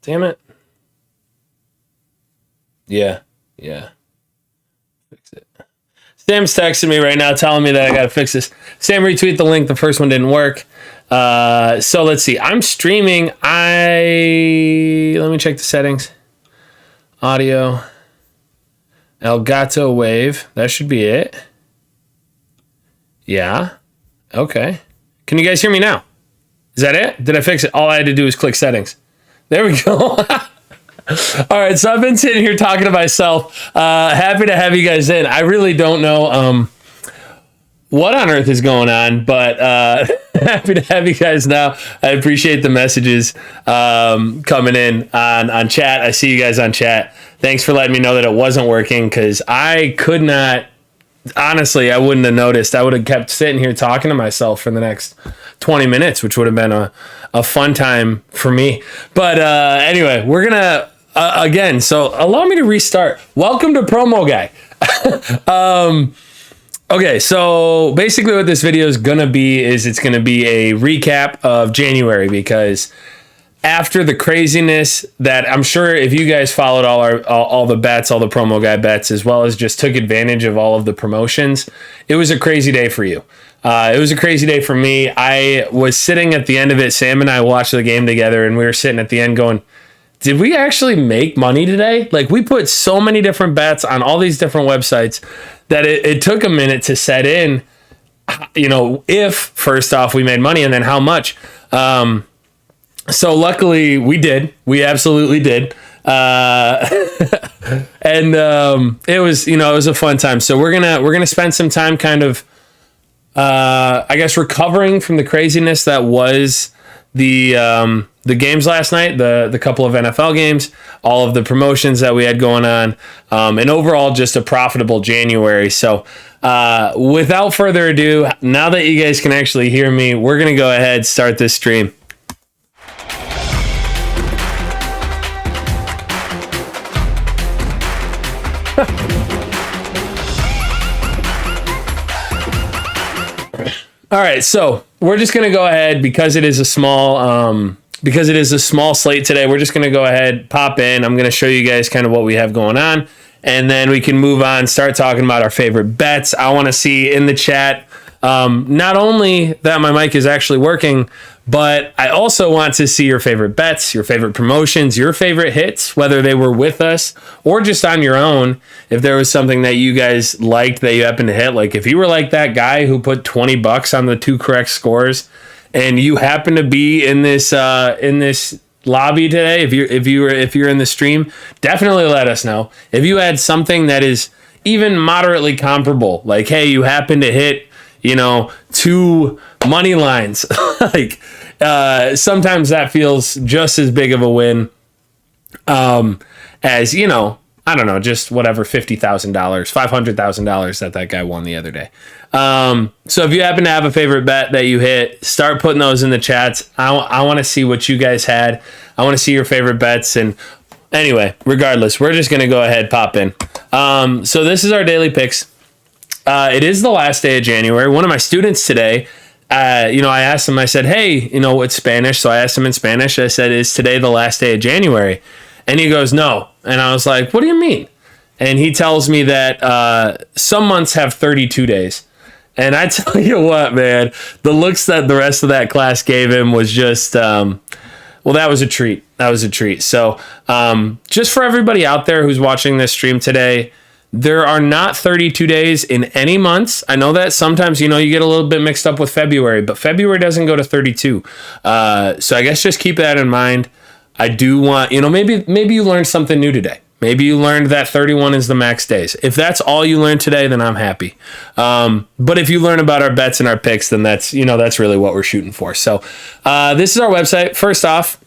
Damn it. Yeah. Fix it. Sam's texting me right now telling me that I got to fix this. Sam, retweet the link. The first one didn't work. So let's see. I'm streaming. Let me check the settings. Audio. Elgato Wave. That should be it. Yeah. Okay. Can you guys hear me now? Is that it? Did I fix it? All I had to do was click settings. There we go. All right. So I've been sitting here talking to myself. Happy to have you guys in. I really don't know what on earth is going on, but happy to have you guys now. I appreciate the messages coming in on chat. I see you guys on chat. Thanks for letting me know that it wasn't working, because I could not, honestly, I wouldn't have noticed. I would have kept sitting here talking to myself for the next 20 minutes, which would have been a fun time for me. But anyway, we're going to, again, so allow me to restart. Welcome to Promoguy. Okay, so basically what this video is going to be is it's going to be a recap of January, because after the craziness that I'm sure if you guys followed all the bets, all the Promoguy bets, as well as just took advantage of all of the promotions, it was a crazy day for you. It was a crazy day for me. I was sitting at the end of it. Sam and I watched the game together, and we were sitting at the end going, did we actually make money today? Like, we put so many different bets on all these different websites that it took a minute to set in, if first off we made money, and then how much. So luckily we did. We absolutely did. And it was a fun time. So we're gonna spend some time kind of I guess recovering from the craziness that was the games last night, the couple of NFL games, all of the promotions that we had going on, and overall just a profitable January. So without further ado, now that you guys can actually hear me, we're gonna go ahead, start this stream. All right, so we're just gonna go ahead because it is a small slate today. We're just gonna go ahead, pop in. I'm gonna show you guys kind of what we have going on, and then we can move on, start talking about our favorite bets. I want to see in the chat not only that my mic is actually working, but I also want to see your favorite bets, your favorite promotions, your favorite hits, whether they were with us or just on your own. If there was something that you guys liked that you happened to hit, like if you were like that guy who put $20 on the 2 correct scores, and you happen to be in this lobby today, if you're in the stream, definitely let us know. If you had something that is even moderately comparable, like hey, you happen to hit 2 money lines, like sometimes that feels just as big of a win as I don't know, just whatever, $50,000, $500,000 that guy won the other day. So if you happen to have a favorite bet that you hit, start putting those in the chats. I want to see what you guys had. I want to see your favorite bets. And anyway, regardless, we're just going to go ahead, pop in. So this is our daily picks. It is the last day of January. One of my students today, I asked him, I said, hey, it's Spanish. So I asked him in Spanish. I said, is today the last day of January? And he goes, no. And I was like, what do you mean? And he tells me that some months have 32 days. And I tell you what, man, the looks that the rest of that class gave him was just, that was a treat. That was a treat. So just for everybody out there who's watching this stream today, there are not 32 days in any months. I know that sometimes, you get a little bit mixed up with February, but February doesn't go to 32. So I guess just keep that in mind. I do want, maybe you learned something new today. Maybe you learned that 31 is the max days. If that's all you learned today, then I'm happy. But if you learn about our bets and our picks, then that's really what we're shooting for. So this is our website. First off,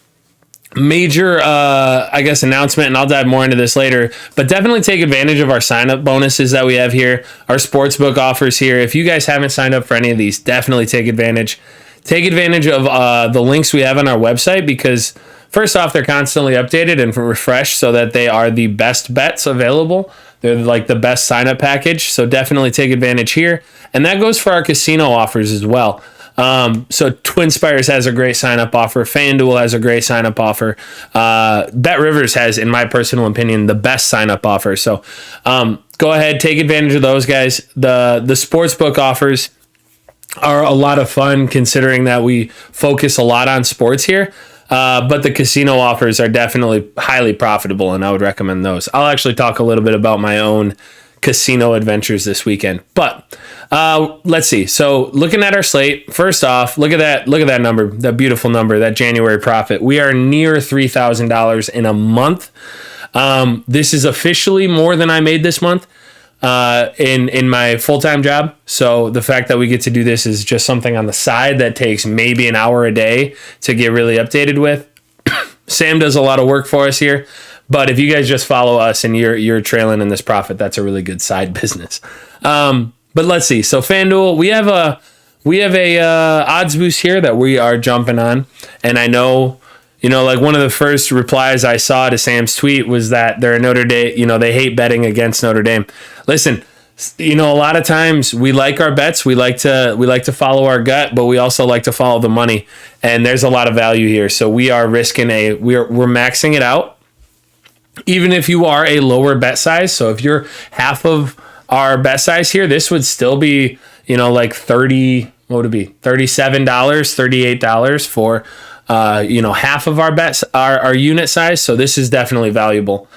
major, announcement, and I'll dive more into this later, but definitely take advantage of our sign-up bonuses that we have here, our Sportsbook Offers here. If you guys haven't signed up for any of these, definitely take advantage. Take advantage of the links we have on our website, because first off, they're constantly updated and refreshed so that they are the best bets available. They're like the best sign-up package, so definitely take advantage here. And that goes for our casino offers as well. So TwinSpires has a great sign-up offer. FanDuel has a great sign-up offer. Bet Rivers has, in my personal opinion, the best sign-up offer. So go ahead, take advantage of those guys. The Sportsbook offers are a lot of fun considering that we focus a lot on sports here. But the casino offers are definitely highly profitable, and I would recommend those. I'll actually talk a little bit about my own casino adventures this weekend. But let's see. So looking at our slate, first off, look at that number, that beautiful number, that January profit. We are near $3,000 in a month. This is officially more than I made this month in my full-time job. So the fact that we get to do this is just something on the side that takes maybe an hour a day to get really updated with. Sam does a lot of work for us here, but if you guys just follow us and you're trailing in this profit, that's a really good side business. But let's see. So FanDuel, we have a odds boost here that we are jumping on, and I know, like one of the first replies I saw to Sam's tweet was that they're a Notre Dame, they hate betting against Notre Dame. Listen, a lot of times we like our bets. We like to follow our gut, but we also like to follow the money. And there's a lot of value here. So we are risking we're maxing it out. Even if you are a lower bet size. So if you're half of our bet size here, this would still be, like $37, $38 for half of our bets, our unit size. So this is definitely valuable.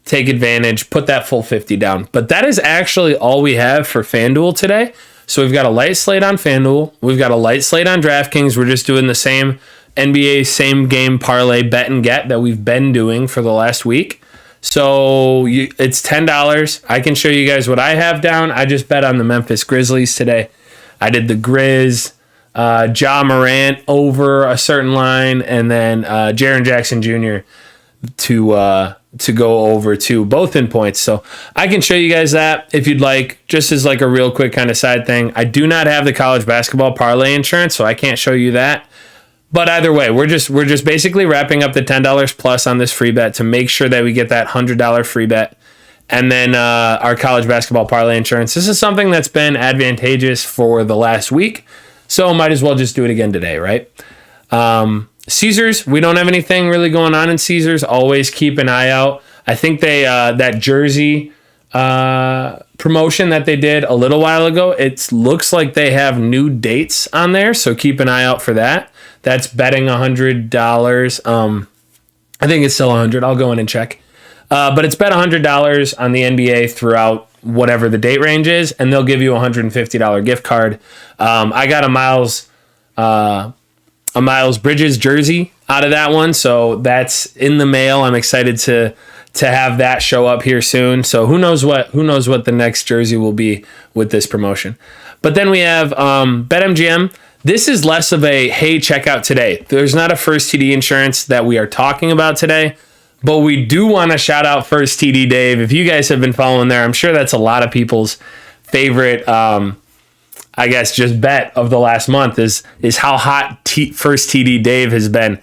Take advantage, put that full 50 down. But that is actually all we have for FanDuel today. So we've got a light slate on FanDuel. We've got a light slate on DraftKings. We're just doing the same NBA same game parlay bet and get that we've been doing for the last week. So it's $10. I can show you guys what I have down. I just bet on the Memphis Grizzlies today. I did the Grizz, Ja Morant over a certain line, and then Jaren Jackson Jr. to go over too, both in points. So I can show you guys that if you'd like, just as like a real quick kind of side thing. I do not have the college basketball parlay insurance, so I can't show you that. But either way, we're just basically wrapping up the $10 plus on this free bet to make sure that we get that $100 free bet. And then our college basketball parlay insurance. This is something that's been advantageous for the last week, so might as well just do it again today, right? Caesars, we don't have anything really going on in Caesars. Always keep an eye out. I think they that jersey promotion that they did a little while ago, it looks like they have new dates on there, so keep an eye out for that. That's betting $100. I think it's still $100. I'll go in and check. But it's bet $100 on the NBA throughout whatever the date range is, and they'll give you a $150 gift card. I got a Miles Bridges jersey out of that one, so that's in the mail. I'm excited to have that show up here soon. So who knows what the next jersey will be with this promotion. But then we have BetMGM. This is less of a, hey, check out today. There's not a First TD insurance that we are talking about today, but we do want to shout out First TD Dave. If you guys have been following there, I'm sure that's a lot of people's favorite, I guess, just bet of the last month is how hot First TD Dave has been.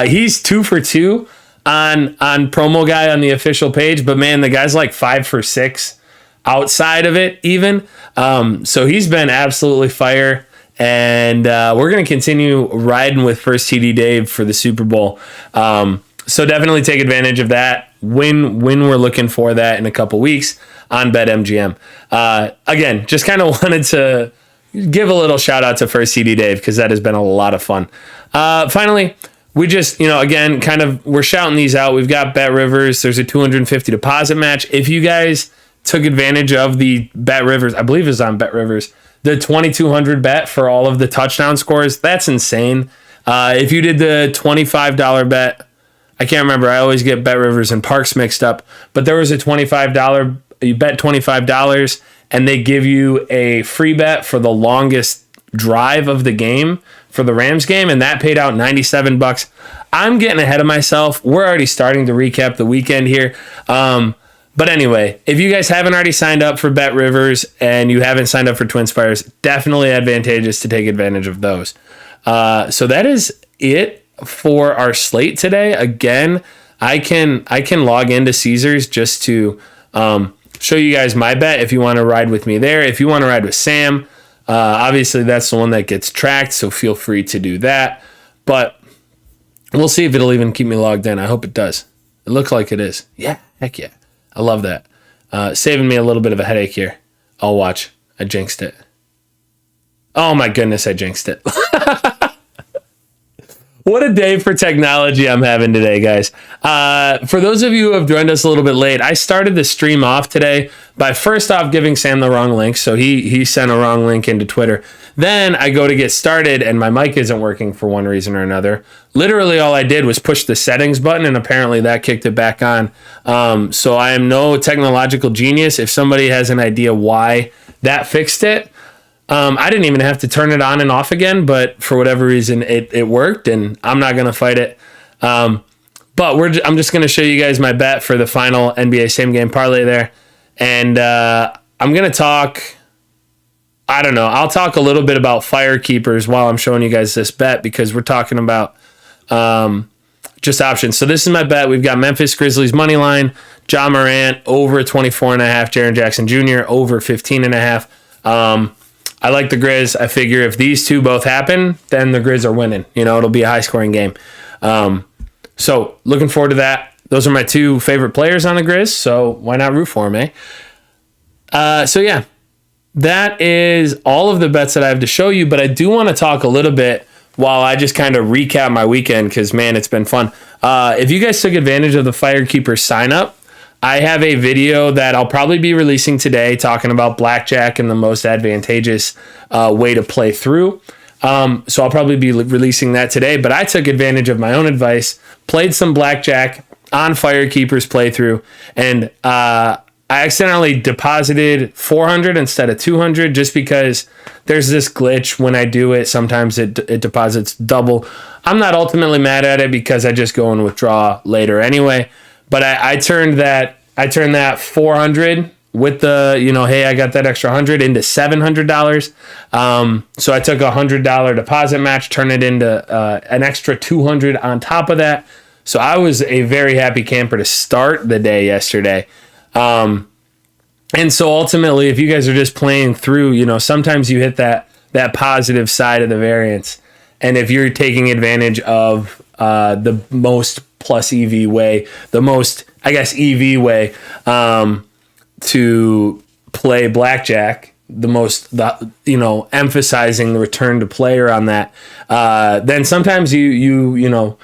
He's 2 for 2 on Promoguy on the official page, but man, the guy's like 5 for 6 outside of it even. So he's been absolutely fire. And we're going to continue riding with First TD Dave for the Super Bowl. So definitely take advantage of that when we're looking for that in a couple weeks on BetMGM. Again, just kind of wanted to give a little shout out to First TD Dave because that has been a lot of fun. Finally, we just, again, we're shouting these out. We've got Bet Rivers. There's a $250 deposit match. If you guys took advantage of the Bet Rivers, I believe it's on Bet Rivers, the 2,200 bet for all of the touchdown scores, that's insane. If you did the $25 bet, I can't remember. I always get Bet Rivers and Parks mixed up. But there was a $25, you bet $25, and they give you a free bet for the longest drive of the game for the Rams game, and that paid out $97. I'm getting ahead of myself. We're already starting to recap the weekend here. But anyway, if you guys haven't already signed up for Bet Rivers and you haven't signed up for TwinSpires, definitely advantageous to take advantage of those. So that is it for our slate today. Again, I can log into Caesars just to show you guys my bet if you want to ride with me there. If you want to ride with Sam, Obviously, that's the one that gets tracked, so feel free to do that. But we'll see if it'll even keep me logged in. I hope it does. It looks like it is. Yeah, heck yeah. I love that. Saving me a little bit of a headache here. I'll watch. I jinxed it. Oh my goodness, I jinxed it. What a day for technology I'm having today, guys. For those of you who have joined us a little bit late, I started the stream off today by first off giving Sam the wrong link. So he sent a wrong link into Twitter. Then I go to get started and my mic isn't working for one reason or another. Literally all I did was push the settings button and apparently that kicked it back on. So I am no technological genius. If somebody has an idea why that fixed it, I didn't even have to turn it on and off again, but for whatever reason, it worked, and I'm not going to fight it. But I'm just going to show you guys my bet for the final NBA same game parlay there. And I'm going to talk, I don't know, I'll talk a little bit about fire keepers while I'm showing you guys this bet because we're talking about just options. So this is my bet. We've got Memphis Grizzlies money line, Ja Morant over 24.5, Jaren Jackson Jr. over 15.5. I like the Grizz. I figure if these two both happen, then the Grizz are winning. You know, it'll be a high-scoring game. So looking forward to that. Those are my two favorite players on the Grizz, so why not root for them, eh? So yeah, that is all of the bets that I have to show you, but I do want to talk a little bit while I just kind of recap my weekend because, man, it's been fun. If you guys took advantage of the Firekeeper sign-up, I have a video that I'll probably be releasing today talking about Blackjack and the most advantageous way to play through. So I'll probably be releasing that today, but I took advantage of my own advice, played some Blackjack on Firekeeper's playthrough, and I accidentally deposited 400 instead of 200 just because there's this glitch when I do it. Sometimes it deposits double. I'm not ultimately mad at it because I just go and withdraw later anyway. But I turned that 400 with the, hey, I got that extra 100 into $700. So I took a $100 deposit match, turned it into an extra 200 on top of that. So I was a very happy camper to start the day yesterday. And so ultimately, if you guys are just playing through, sometimes you hit that positive side of the variance. And if you're taking advantage of the most plus EV way, the most, I guess, EV way to play Blackjack, emphasizing the return to player on that, then sometimes you're going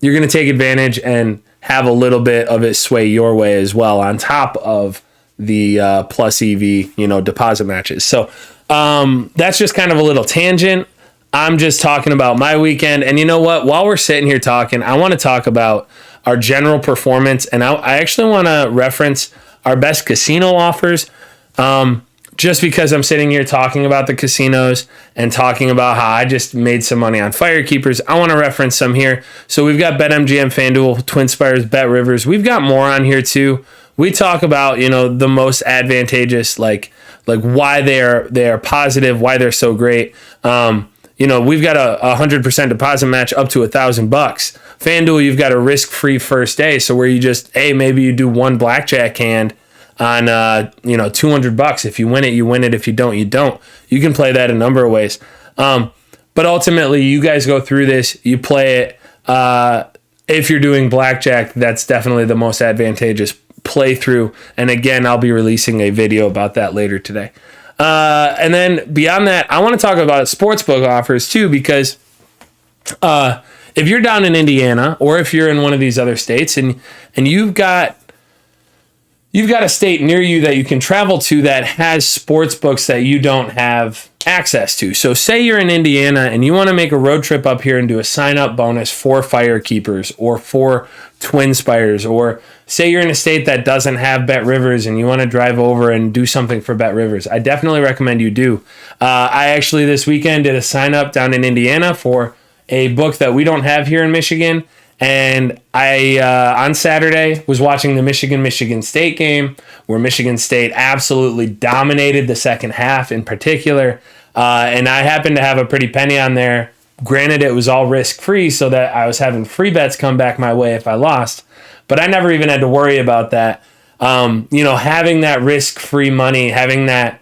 to take advantage and have a little bit of it sway your way as well on top of the plus EV, deposit matches. So that's just kind of a little tangent. I'm just talking about my weekend. And you know what? While we're sitting here talking, I want to talk about our general performance. And I actually want to reference our best casino offers. Just because I'm sitting here talking about the casinos and talking about how I just made some money on Firekeepers, I want to reference some here. So we've got BetMGM, FanDuel, TwinSpires, BetRivers. We've got more on here too. We talk about, the most advantageous, like why they are positive, why they're so great. We've got a 100% deposit match up to $1,000. FanDuel, you've got a risk-free first day. So where you just, maybe you do one Blackjack hand on, $200. If you win it, you win it. If you don't, you don't. You can play that a number of ways. But ultimately, you guys go through this, you play it. If you're doing Blackjack, that's definitely the most advantageous playthrough. And again, I'll be releasing a video about that later today. And then beyond that, I want to talk about Sportsbook Offers too, because if you're down in Indiana or if you're in one of these other states and you've got a state near you that you can travel to that has sports books that you don't have access to. So say you're in Indiana and you want to make a road trip up here and do a sign-up bonus for Firekeepers or for TwinSpires, or say you're in a state that doesn't have BetRivers and you want to drive over and do something for BetRivers. I definitely recommend you do. I actually this weekend did a sign-up down in Indiana for a book that we don't have here in Michigan. And I, on Saturday, was watching the Michigan State game where Michigan State absolutely dominated the second half in particular. And I happened to have a pretty penny on there. Granted, it was all risk-free, so that I was having free bets come back my way if I lost. But I never even had to worry about that. Having that risk-free money, having that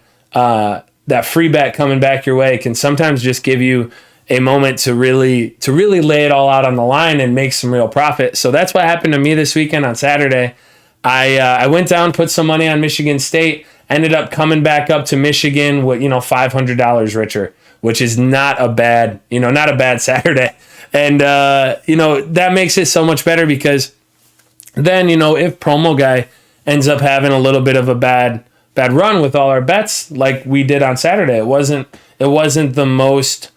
that free bet coming back your way can sometimes just give you a moment to really lay it all out on the line and make some real profit. So that's what happened to me this weekend on Saturday. I went down, put some money on Michigan State, ended up coming back up to Michigan with, $500 richer, which is not a bad Saturday. And, that makes it so much better because then, if Promoguy ends up having a little bit of a bad run with all our bets like we did on Saturday, it wasn't the most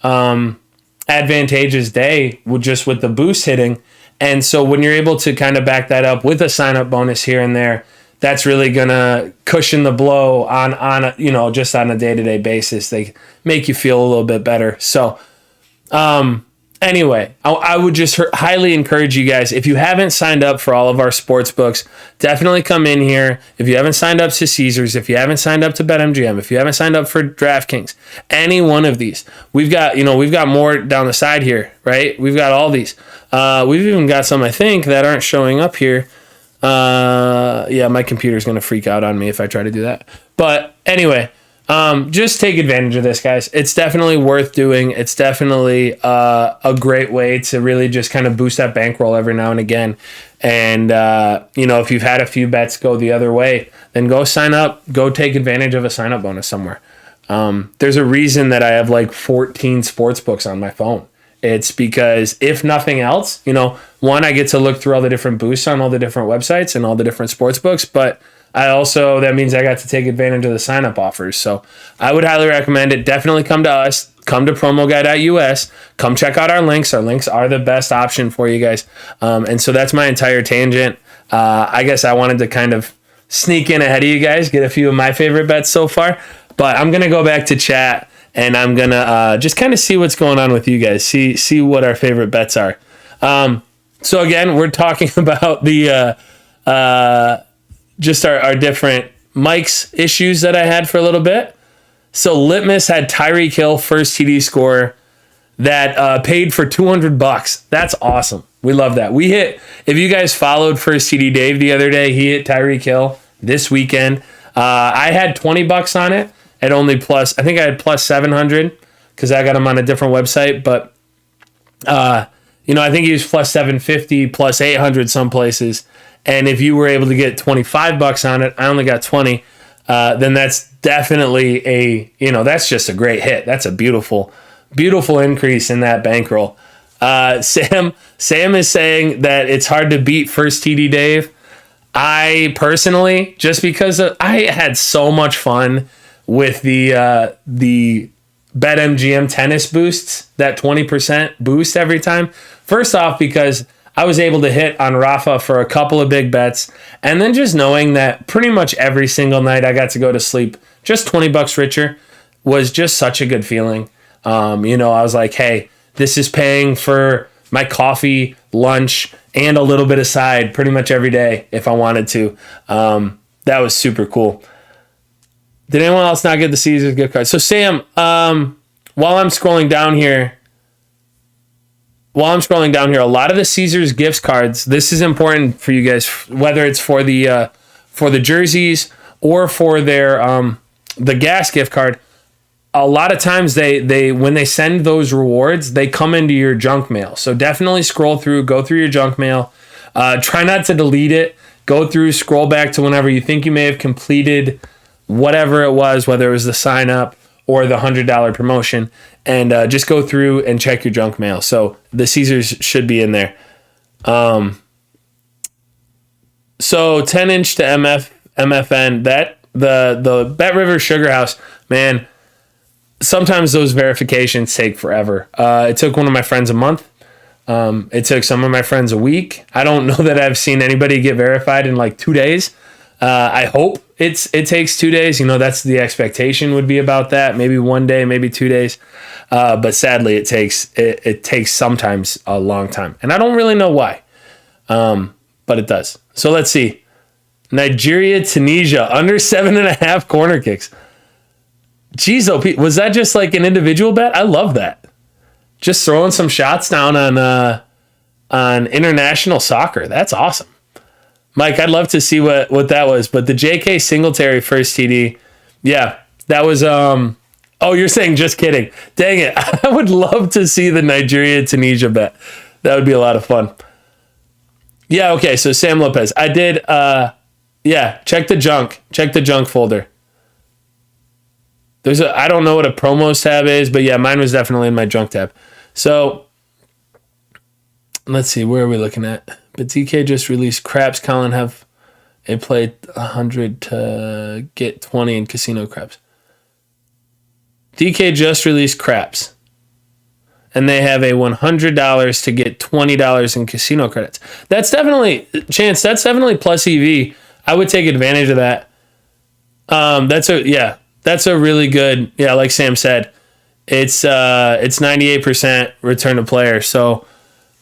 advantageous day with the boost hitting. And so when you're able to kind of back that up with a sign-up bonus here and there, that's really going to cushion the blow on just on a day-to-day basis. They make you feel a little bit better. So anyway, I would just highly encourage you guys, if you haven't signed up for all of our sports books, definitely come in here. If you haven't signed up to Caesars, if you haven't signed up to BetMGM, if you haven't signed up for DraftKings, any one of these, we've got more down the side here, right? We've got all these. We've even got some, I think, that aren't showing up here. My computer's going to freak out on me if I try to do that. But anyway, just take advantage of this, guys. It's definitely worth doing. It's definitely a great way to really just kind of boost that bankroll every now and again. And, if you've had a few bets go the other way, then go sign up. Go take advantage of a sign-up bonus somewhere. There's a reason that I have like 14 sports books on my phone. It's because if nothing else, one, I get to look through all the different boosts on all the different websites and all the different sports books, but that means I got to take advantage of the sign-up offers. So I would highly recommend it. Definitely come to us. Come to promoguy.us. Come check out our links. Our links are the best option for you guys. And so that's my entire tangent. I guess I wanted to kind of sneak in ahead of you guys, get a few of my favorite bets so far. But I'm going to go back to chat, and I'm going to just kind of see what's going on with you guys, see what our favorite bets are. So again, we're talking about the just our different Mike's issues that I had for a little bit. So Litmus had Tyreek Hill first TD score that paid for $200. That's awesome. We love that. If you guys followed First TD Dave the other day, he hit Tyreek Hill this weekend. I had $20 on it at only plus, I think I had plus 700 because I got him on a different website, but I think he was plus 750, plus 800 some places. And if you were able to get $25 on it, I only got 20. Then that's definitely that's just a great hit. That's a beautiful, beautiful increase in that bankroll. Sam is saying that it's hard to beat First TD Dave. I personally, just because I had so much fun with the BetMGM tennis boosts, that 20% boost every time. First off, because I was able to hit on Rafa for a couple of big bets, and then just knowing that pretty much every single night I got to go to sleep just $20 richer was just such a good feeling. I was like, hey, this is paying for my coffee, lunch, and a little bit aside pretty much every day if I wanted to. That was super cool. Did anyone else not get the Caesars gift card? So Sam, while I'm scrolling down here, a lot of the Caesars gift cards, this is important for you guys, whether it's for the jerseys or for their the gas gift card. A lot of times they when they send those rewards, they come into your junk mail. So definitely go through your junk mail. Try not to delete it. Go through, scroll back to whenever you think you may have completed whatever it was, whether it was the sign up or the $100 promotion, and just go through and check your junk mail. So the Caesars should be in there. So 10-inch to MFN, that the Bet River Sugar House, man, sometimes those verifications take forever. It took one of my friends a month. It took some of my friends a week. I don't know that I've seen anybody get verified in like 2 days. I hope it takes 2 days. That's the expectation would be about that. Maybe 1 day, maybe 2 days. But sadly, it takes sometimes a long time. And I don't really know why. But it does. So let's see. Nigeria, Tunisia, under 7.5 corner kicks. Jeez, was that just like an individual bet? I love that. Just throwing some shots down on international soccer. That's awesome. Mike, I'd love to see what that was. But the J.K. Singletary first TD, yeah, That was oh, you're saying just kidding. Dang it. I would love to see the Nigeria-Tunisia bet. That would be a lot of fun. Yeah, okay, so Sam Lopez. I did yeah, check the junk. Check the junk folder. I don't know what a promos tab is, but yeah, mine was definitely in my junk tab. So let's see, where are we looking at? But DK just released craps. Colin have a play 100 to get 20 in casino craps. DK just released craps. And they have a $100 to get $20 in casino credits. That's definitely, Chance, that's definitely plus EV. I would take advantage of that. That's a really good, yeah, like Sam said, it's 98% return to player. So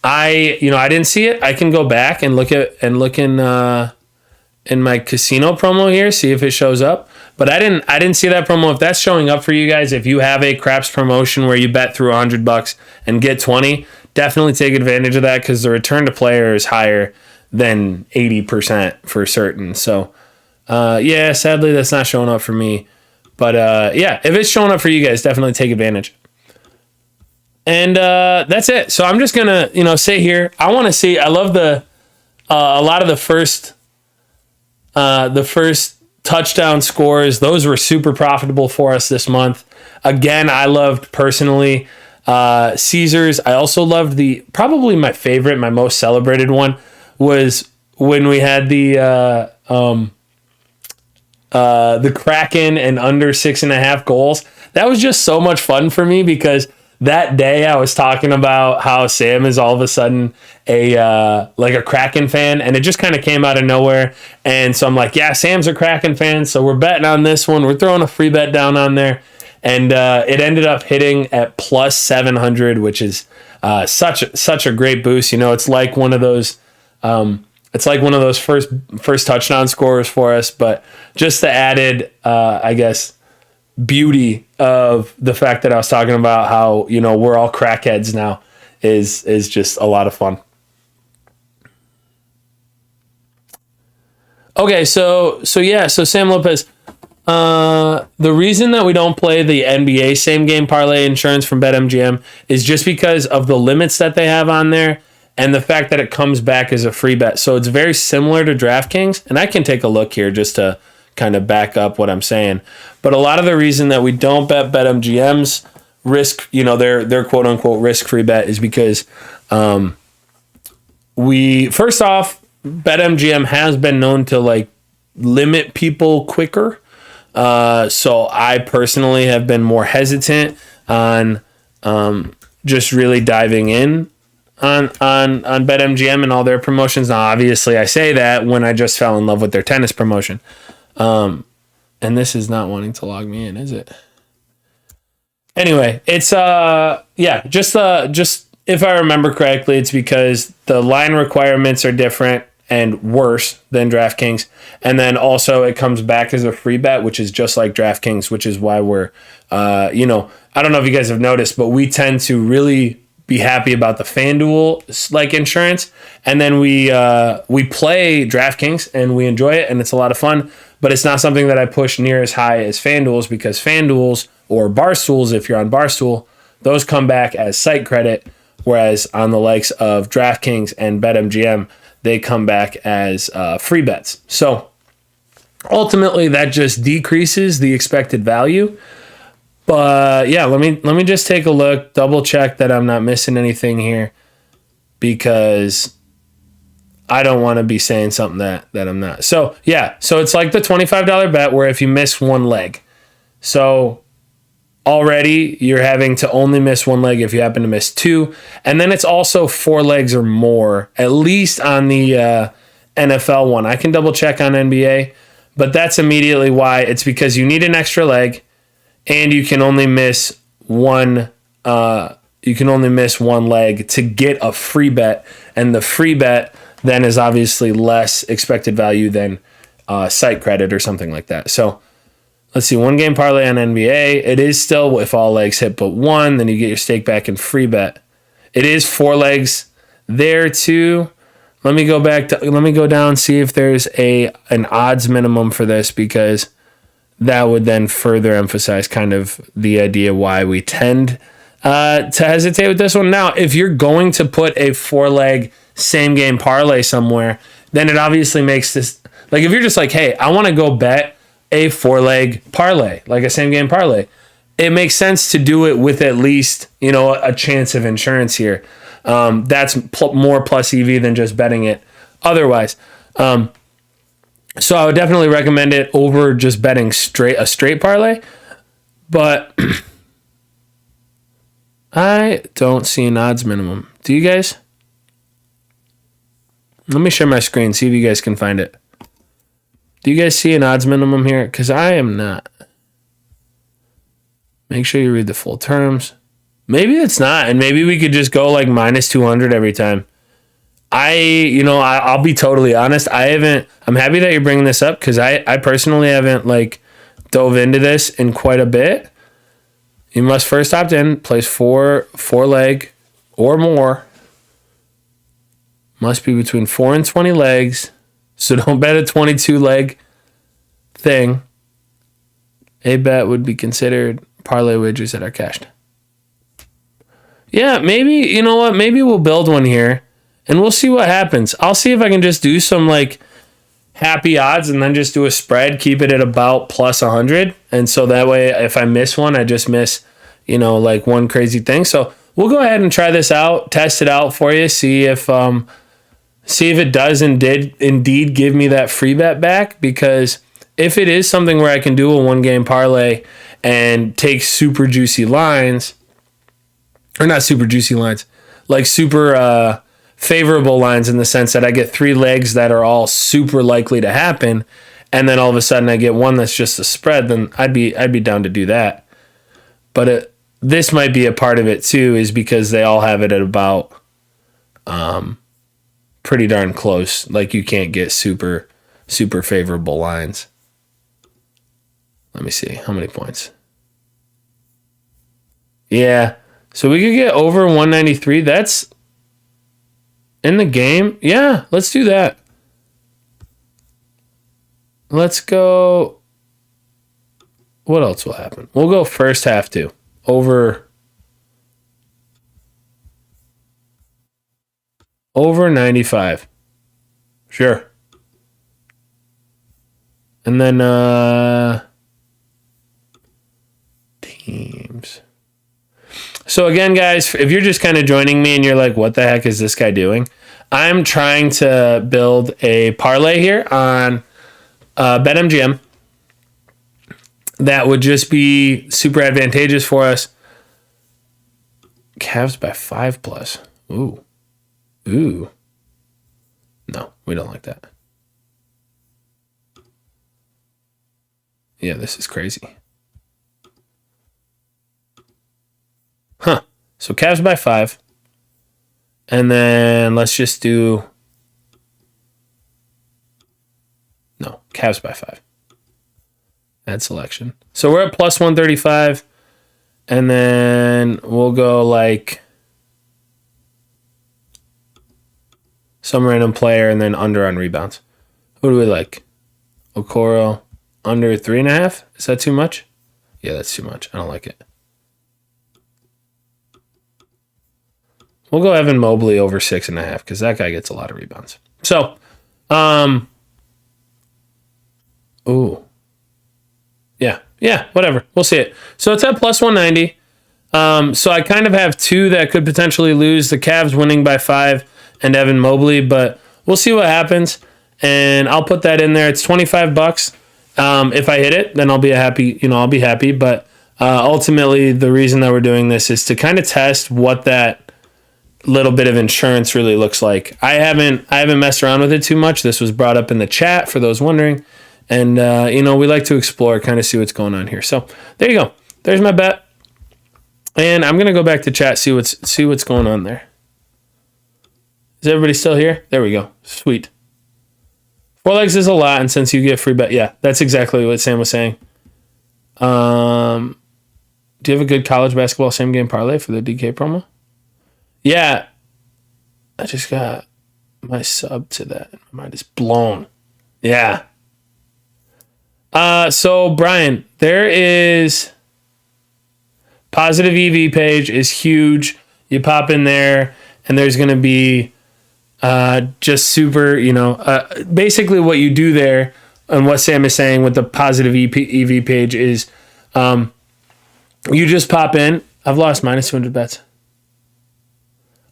I didn't see it. I can go back and look in my casino promo here, see if it shows up. But I didn't see that promo. If that's showing up for you guys, if you have a craps promotion where you bet through $100 and get 20, definitely take advantage of that because the return to player is higher than 80% for certain. So yeah, sadly that's not showing up for me. But yeah, if it's showing up for you guys, definitely take advantage. And that's it. So I'm just gonna sit here. I want to see. I love a lot of the first touchdown scores. Those were super profitable for us this month. Again, I loved personally Caesars. I also loved probably my favorite, my most celebrated one was when we had the Kraken and under 6.5 goals. That was just so much fun for me because that day I was talking about how Sam is all of a sudden a Kraken fan, and it just kind of came out of nowhere. And so I'm like, yeah, Sam's a Kraken fan, so we're betting on this one. We're throwing a free bet down on there, and it ended up hitting at plus 700, which is such a great boost. It's like one of those. It's like one of those first touchdown scorers for us, but just the added, I guess, beauty of the fact that I was talking about how we're all crackheads now is just a lot of fun. Okay, so Sam Lopez, the reason that we don't play the NBA same game parlay insurance from BetMGM is just because of the limits that they have on there. And the fact that it comes back as a free bet. So it's very similar to DraftKings. And I can take a look here just to kind of back up what I'm saying. But a lot of the reason that we don't bet BetMGM's risk, their quote unquote risk-free bet is because first off, BetMGM has been known to limit people quicker. So I personally have been more hesitant on just really diving in on BetMGM and all their promotions. Now, obviously, I say that when I just fell in love with their tennis promotion. And this is not wanting to log me in, is it? Anyway, it's just if I remember correctly, it's because the line requirements are different and worse than DraftKings. And then also it comes back as a free bet, which is just like DraftKings, which is why we're I don't know if you guys have noticed, but we tend to really be happy about the FanDuel insurance, and then we play DraftKings and we enjoy it and it's a lot of fun, but it's not something that I push near as high as FanDuel's because FanDuel's or Barstool's, if you're on Barstool, those come back as site credit, whereas on the likes of DraftKings and BetMGM, they come back as free bets. So ultimately that just decreases the expected value. But yeah, let me just take a look, double check that I'm not missing anything here, because I don't want to be saying something that I'm not. So yeah, so it's like the $25 bet where if you miss one leg, so already you're having to only miss one leg if you happen to miss two, and then it's also 4 legs or more, at least on the NFL one. I can double check on NBA, but that's immediately why. It's because you need an extra leg. And you can only miss one. You can only miss one leg to get a free bet, and the free bet then is obviously less expected value than site credit or something like that. So let's see, 1 game parlay on NBA. It is still if all legs hit but one, then you get your stake back in free bet. It is 4 legs there too. Let me go down, see if there's an odds minimum for this, because that would then further emphasize kind of the idea why we tend to hesitate with this one. Now, if you're going to put a 4-leg same game parlay somewhere, then it obviously makes this, like if you're just like, hey, I want to go bet a 4-leg parlay, like a same game parlay, it makes sense to do it with at least, a chance of insurance here. That's more plus EV than just betting it otherwise. So I would definitely recommend it over just betting a straight parlay. But I don't see an odds minimum. Do you guys? Let me share my screen, see if you guys can find it. Do you guys see an odds minimum here? Because I am not. Make sure you read the full terms. Maybe it's not, and maybe we could just go like minus 200 every time. I'll be totally honest. I'm happy that you're bringing this up because I personally haven't like dove into this in quite a bit. You must first opt in, place four leg or more. Must be between 4 and 20 legs. So don't bet a 22 leg thing. A bet would be considered parlay wagers that are cashed. Yeah, maybe, you know what? Maybe we'll build one here. And we'll see what happens. I'll see if I can just do some like happy odds and then just do a spread, keep it at about plus 100. And so that way, if I miss one, I just miss, like one crazy thing. So we'll go ahead and try this out, test it out for you, see if it does indeed give me that free bet back. Because if it is something where I can do a 1-game parlay and take super juicy lines, or not super juicy lines, like super favorable lines in the sense that I get 3 legs that are all super likely to happen, and then all of a sudden I get one that's just a spread, then I'd be down to do that. But this might be a part of it too, is because they all have it at about pretty darn close. Like you can't get super favorable lines. Let me see how many points. Yeah, so we could get over 193. That's in the game? Yeah, let's do that. Let's go. What else will happen? We'll go first half too. Over 95. Sure. And then teams. So again, guys, if you're just kind of joining me and you're like, what the heck is this guy doing? I'm trying to build a parlay here on BetMGM that would just be super advantageous for us. Cavs by 5+. Ooh. No, we don't like that. Yeah, this is crazy. Huh. So Cavs by 5. And then let's just do... No, Cavs by 5. Add selection. So we're at plus 135. And then we'll go like some random player and then under on rebounds. Who do we like? Okoro under 3.5? Is that too much? Yeah, that's too much. I don't like it. We'll go Evan Mobley over 6.5 because that guy gets a lot of rebounds. So, yeah, whatever. We'll see it. So it's at plus 190. So I kind of have 2 that could potentially lose. The Cavs winning by 5 and Evan Mobley, but we'll see what happens. And I'll put that in there. It's $25. If I hit it, then I'll be happy. But ultimately, the reason that we're doing this is to kind of test what that little bit of insurance really looks like. I haven't messed around with it too much. This was brought up in the chat for those wondering. And, we like to explore, kind of see what's going on here. So there you go. There's my bet. And I'm going to go back to chat, see what's going on there. Is everybody still here? There we go. Sweet. 4 legs is a lot. And since you get free bet, yeah, that's exactly what Sam was saying. Do you have a good college basketball same game parlay for the DK promo? Yeah. I just got my sub to that. My mind is blown. Yeah. So Brian, there is positive EV page is huge. You pop in there and there's going to be just super, basically what you do there and what Sam is saying with the positive EV page is you just pop in. I've lost minus 200 bets.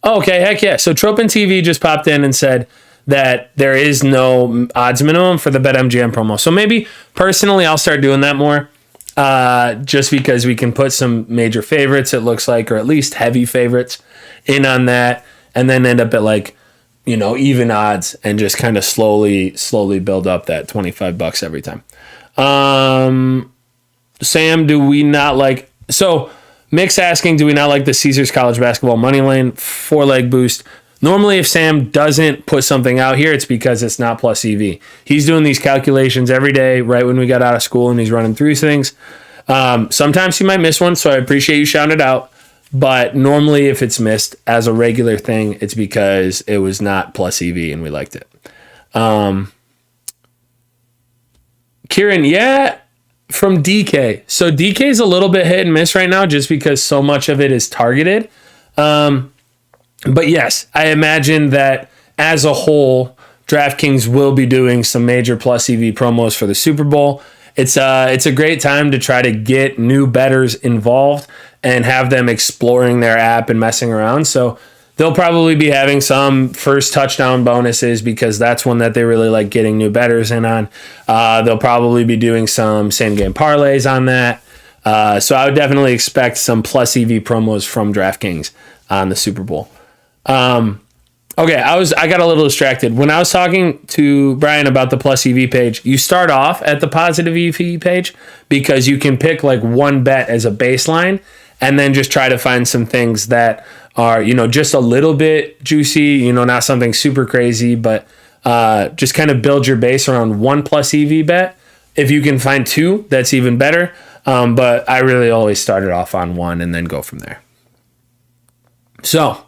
Oh, okay, heck yeah. So Tropin TV just popped in and said that there is no odds minimum for the BetMGM promo. So maybe personally I'll start doing that more just because we can put some major favorites, it looks like, or at least heavy favorites in on that and then end up at like, even odds and just kind of slowly build up that $25 every time. Sam, do we not like... So Mick's asking, do we not like the Caesars College Basketball money lane 4-leg boost? Normally, if Sam doesn't put something out here, it's because it's not plus EV. He's doing these calculations every day, right when we got out of school, and he's running through things. Sometimes he might miss one, so I appreciate you shouting it out. But normally, if it's missed as a regular thing, it's because it was not plus EV, and we liked it. Kieran, yeah, from DK. So DK is a little bit hit and miss right now, just because so much of it is targeted. But yes, I imagine that as a whole, DraftKings will be doing some major plus EV promos for the Super Bowl. It's a great time to try to get new bettors involved and have them exploring their app and messing around. So they'll probably be having some first touchdown bonuses because that's one that they really like getting new bettors in on. They'll probably be doing some same game parlays on that. So I would definitely expect some plus EV promos from DraftKings on the Super Bowl. Okay, I got a little distracted. When I was talking to Brian about the plus EV page, you start off at the positive EV page because you can pick like one bet as a baseline and then just try to find some things that are, just a little bit juicy, not something super crazy, but just kind of build your base around one plus EV bet. If you can find two, that's even better. But I really always started off on one and then go from there. So,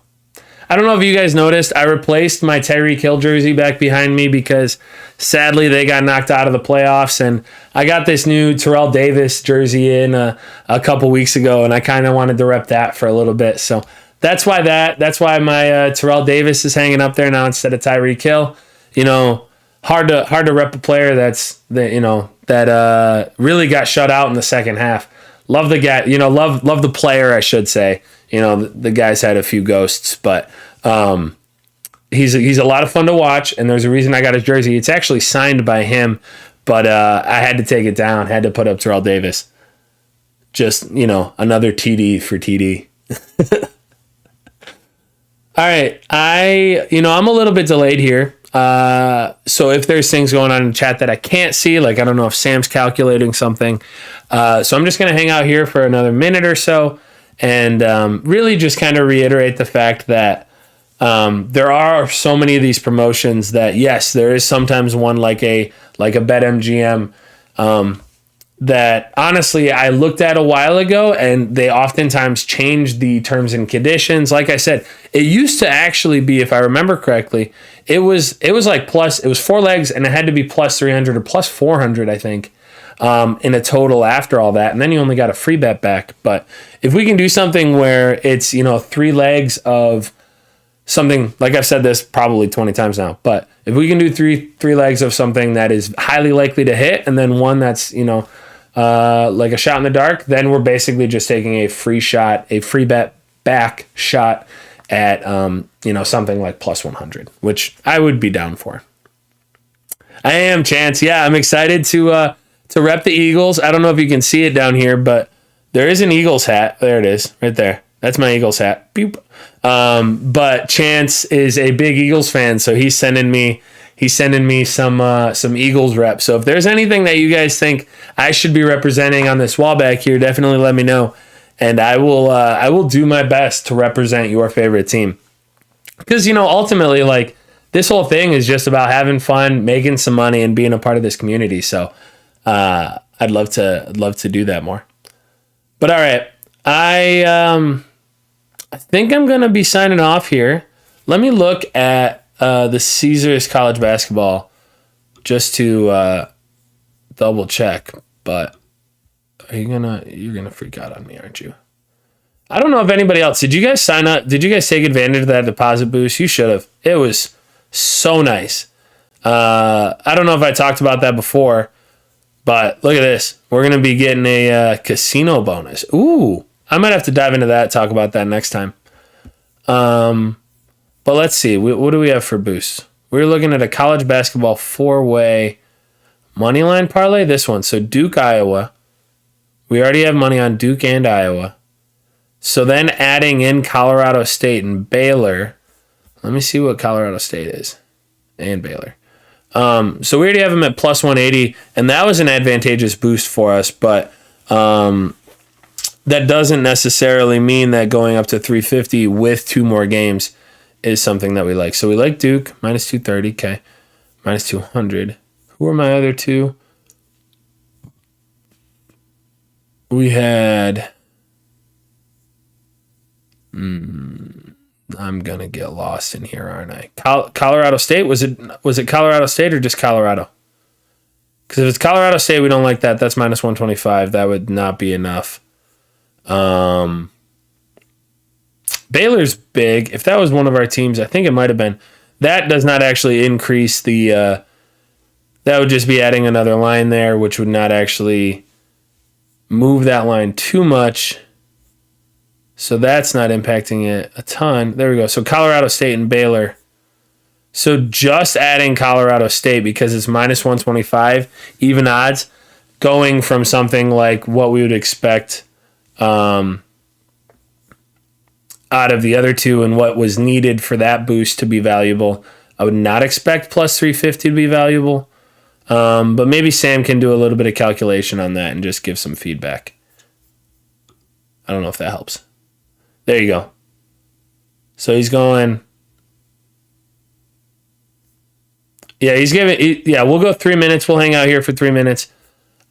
I don't know if you guys noticed, I replaced my Tyreek Hill jersey back behind me because sadly they got knocked out of the playoffs, and I got this new Terrell Davis jersey in a couple weeks ago, and I kind of wanted to rep that for a little bit. So that's why my Terrell Davis is hanging up there now instead of Tyreek Hill. Hard to rep a player that really got shut out in the second half. Love the guy, love the player, I should say. The guy's had a few ghosts, but he's a lot of fun to watch, and there's a reason I got his jersey. It's actually signed by him, but I had to take it down, had to put up Terrell Davis. Just, another TD for TD. All right, I'm a little bit delayed here. So if there's things going on in the chat that I can't see, like I don't know if Sam's calculating something, so I'm just going to hang out here for another minute or so. And really just kind of reiterate the fact that there are so many of these promotions that, yes, there is sometimes one like a BetMGM that honestly I looked at a while ago, and they oftentimes change the terms and conditions. Like I said, it used to actually be, if I remember correctly, it was like it was 4 legs and it had to be plus 300 or plus 400, I think. In a total after all that, and then you only got a free bet back. But if we can do something where it's 3 legs of something, like I've said this probably 20 times now, but if we can do three legs of something that is highly likely to hit, and then one that's like a shot in the dark, then we're basically just taking a free bet back shot at something like plus 100, which I would be down for. I am, Chance. Yeah, I'm excited to rep the Eagles. I don't know if you can see it down here, but there is an Eagles hat. There it is, right there. That's my Eagles hat. Boop. But Chance is a big Eagles fan, so he's sending me some Eagles rep. So if there's anything that you guys think I should be representing on this wall back here, definitely let me know, and I will do my best to represent your favorite team. Because ultimately, like, this whole thing is just about having fun, making some money, and being a part of this community. So I'd love to do that more. But all right, I think I'm gonna be signing off here. Let me look at the Caesars College Basketball just to double check, but you're gonna freak out on me, aren't you? I don't know if anybody else. Did you guys sign up? Did you guys take advantage of that deposit boost? You should have. It was so nice. I don't know if I talked about that before, but look at this. We're going to be getting a casino bonus. Ooh, I might have to dive into that, talk about that next time. But let's see. What do we have for boosts? We're looking at a college basketball 4-way money line parlay. This one. So Duke, Iowa. We already have money on Duke and Iowa. So then adding in Colorado State and Baylor. Let me see what Colorado State is. And Baylor. So we already have them at plus 180, and that was an advantageous boost for us, but that doesn't necessarily mean that going up to 350 with 2 more games is something that we like. So we like Duke, minus 230, okay, minus 200. Who are my other two? We had... I'm going to get lost in here, aren't I? Colorado State, was it Colorado State or just Colorado? Because if it's Colorado State, we don't like that. That's minus 125. That would not be enough. Baylor's big. If that was one of our teams, I think it might have been. That does not actually increase the... that would just be adding another line there, which would not actually move that line too much. So that's not impacting it a ton. There we go. So Colorado State and Baylor. So just adding Colorado State because it's minus 125, even odds, going from something like what we would expect out of the other two and what was needed for that boost to be valuable. I would not expect plus 350 to be valuable. But maybe Sam can do a little bit of calculation on that and just give some feedback. I don't know if that helps. There you go. So he's going. Yeah, we'll go 3 minutes. We'll hang out here for 3 minutes.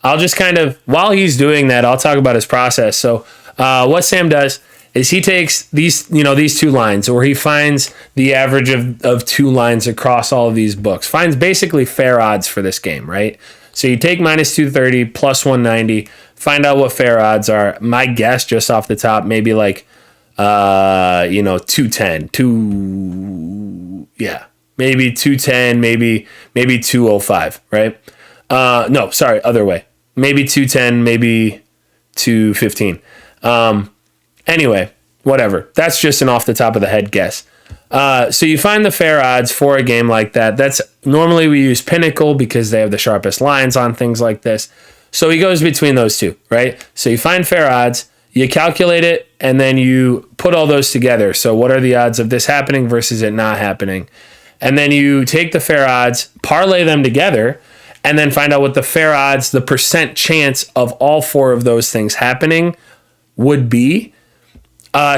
I'll just kind of, while he's doing that, I'll talk about his process. So what Sam does is he takes these 2 lines, or he finds the average of 2 lines across all of these books, finds basically fair odds for this game, right? So you take minus 230, plus 190, find out what fair odds are. My guess, just off the top, maybe like 210, maybe 210, maybe 205, right? No, sorry, other way. Maybe 210, maybe 215. Anyway, whatever. That's just an off the top of the head guess. So you find the fair odds for a game like that. That's normally we use Pinnacle because they have the sharpest lines on things like this. So he goes between those two, right? So you find fair odds, you calculate it, and then you put all those together. So what are the odds of this happening versus it not happening? And then you take the fair odds, parlay them together, and then find out what the fair odds, the percent chance of all 4 of those things happening would be.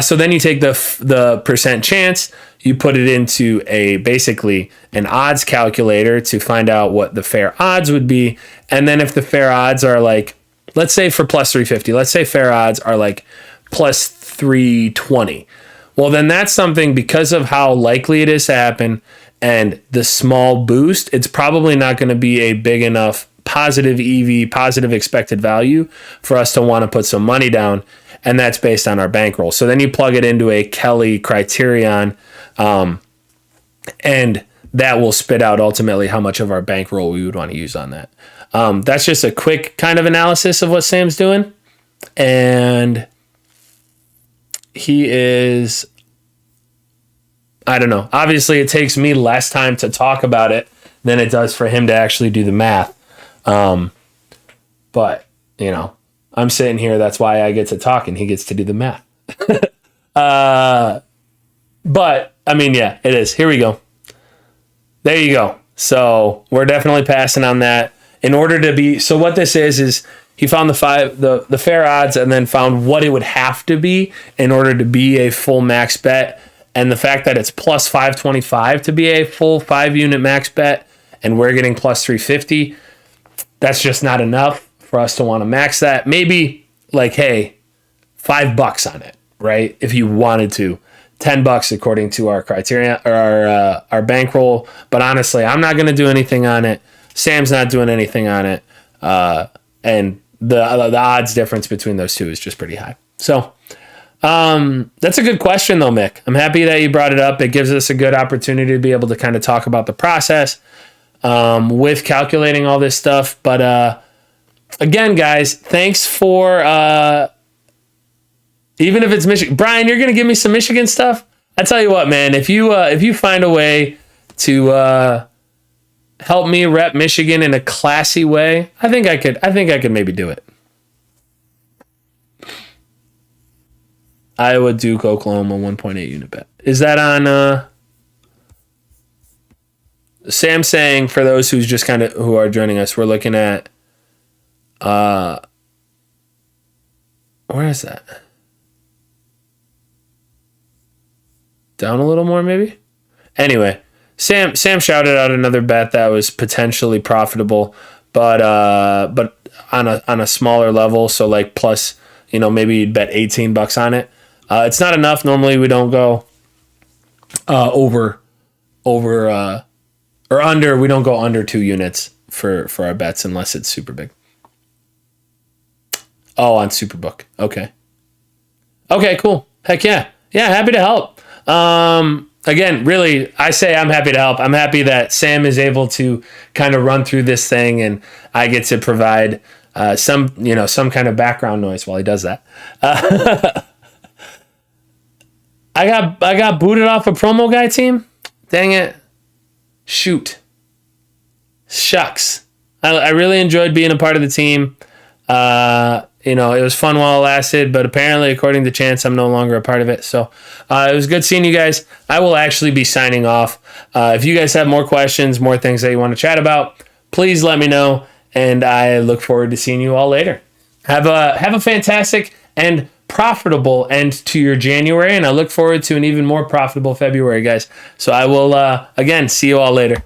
So then you take the percent chance, you put it into basically an odds calculator to find out what the fair odds would be. And then if the fair odds are like, let's say for plus 350, let's say fair odds are like plus 320. Well, then that's something, because of how likely it is to happen and the small boost, it's probably not going to be a big enough positive EV, positive expected value for us to want to put some money down. And that's based on our bankroll. So then you plug it into a Kelly criterion, and that will spit out ultimately how much of our bankroll we would want to use on that. That's just a quick kind of analysis of what Sam's doing. And he is, I don't know. Obviously, it takes me less time to talk about it than it does for him to actually do the math. But, I'm sitting here. That's why I get to talk and he gets to do the math. But, I mean, yeah, it is. Here we go. There you go. So we're definitely passing on that. In order to be, so what this is he found the fair odds and then found what it would have to be in order to be a full max bet. And the fact that it's plus 525 to be a full 5-unit max bet, and we're getting plus 350, that's just not enough for us to want to max that. Maybe like, hey, $5 on it, right? If you wanted to. $10 according to our criteria or our bankroll. But honestly, I'm not going to do anything on it. Sam's not doing anything on it. And the odds difference between those two is just pretty high. So that's a good question though, Mick. I'm happy that you brought it up. It gives us a good opportunity to be able to kind of talk about the process with calculating all this stuff. But again, guys, thanks for even if it's Michigan. Brian, you're gonna give me some Michigan stuff. I tell you what, man. If you find a way to help me rep Michigan in a classy way, I think I could maybe do it. Iowa, Duke, Oklahoma, 1.8 unit bet. Is that on? Sam saying for those who are joining us, we're looking at. Where is that? Down a little more, maybe. Anyway, Sam shouted out another bet that was potentially profitable, but on a smaller level. So like plus, maybe you'd bet $18 on it. It's not enough. Normally we don't go over or under. We don't go under 2 units for our bets unless it's super big. Oh, on Superbook. Okay, cool. Heck yeah. Yeah, happy to help. Again, really, I say I'm happy to help. I'm happy that Sam is able to kind of run through this thing and I get to provide some kind of background noise while he does that. I got booted off a Promoguy team. Dang it. Shoot. Shucks. I really enjoyed being a part of the team. It was fun while it lasted, but apparently, according to Chance, I'm no longer a part of it. So it was good seeing you guys. I will actually be signing off. If you guys have more questions, more things that you want to chat about, please let me know. And I look forward to seeing you all later. Have a fantastic and profitable end to your January. And I look forward to an even more profitable February, guys. So I will, again, see you all later.